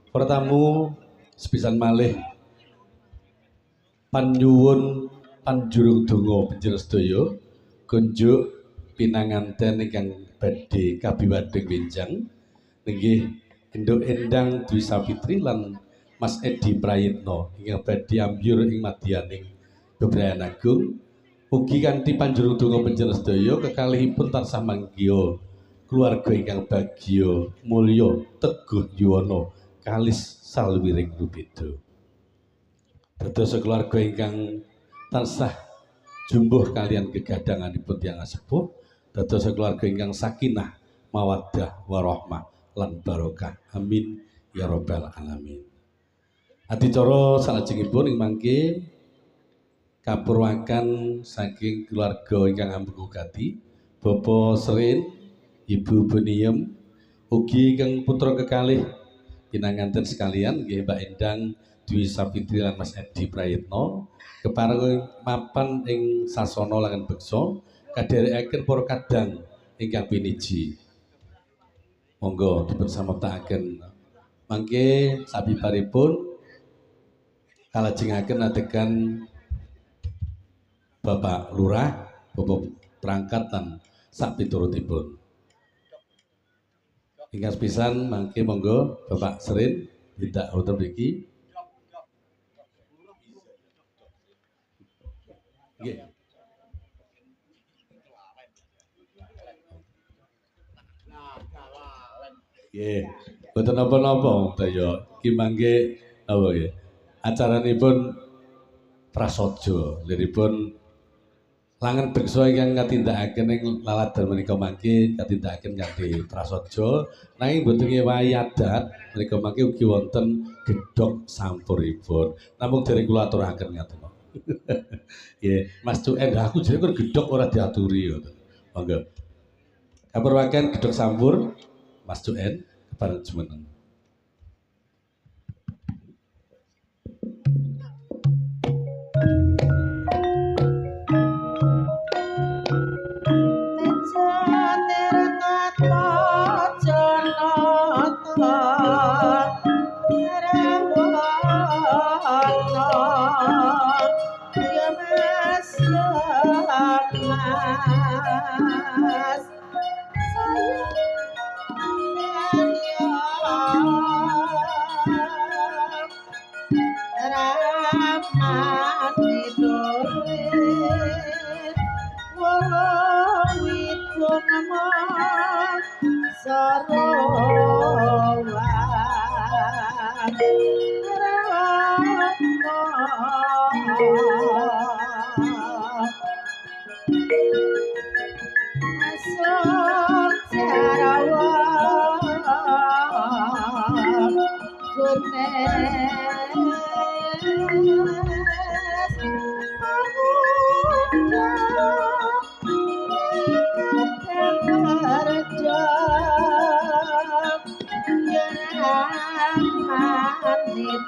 Para tamu sepisan malih panyuwun panjurung donga panjenengan sedaya kunjuk pinanganten ingkang badhe kabiwadheng wenjang inggih Enduk Endang Dwi Savitri lan Mas Edi Prayitno ingkang badhe ambyur ing madyaning bebrayan agung ugi kanthi panjurung donga panjenengan sedaya kekalihipun tansah manggiya keluarga ingkang bagya mulya teguh yuwana kalis salwiring rubeda. Dados keluarga ingkang tansah jumbuh kalian gegadanganipun tiyang sepuh, dados keluarga ingkang sakinah, mawaddah, warahmah lan barokah. Amin ya rabbal alamin. Adicara salajengipun ing mangke kapurwakan saking keluarga ingkang ambegugati, Bapak Serin, Ibu Buniem, ugi ingkang putra kekalih pinanganten sekalian nggih Mbak Endang Dwi Savitri lan Mas Edi Prayitno kepareng mapan ing sasana langan beksa kadherekaken para kadang ingkang piniji. Monggo dipun samebtaken. Mangke sabibaripun kalajengaken adegan Bapak Lurah, Bapak perangkat lan sak piturutipun. Ingkang sepisan mangke monggo Bapak Serin tidak wonten mriki. Nggih. Nggih, boten napa-napa daya. Iki mangke apa nggih? Acaranipun prasaja, liripun langan beksa ingkang katindakaken ing laladan menika mangke katindakaken kanthi prasaja nanging boten ngewahi adat menika mangke ugi wonten gedhog sampuripun. Namung dereng kula aturaken ngaten. Nggih, Mas Cuen, aku jare kok gedhog ora diaturi ngoten. Monggo. Kapurwaken gedhog sampur Mas Cuen kepareng jumeneng.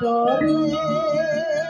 Dore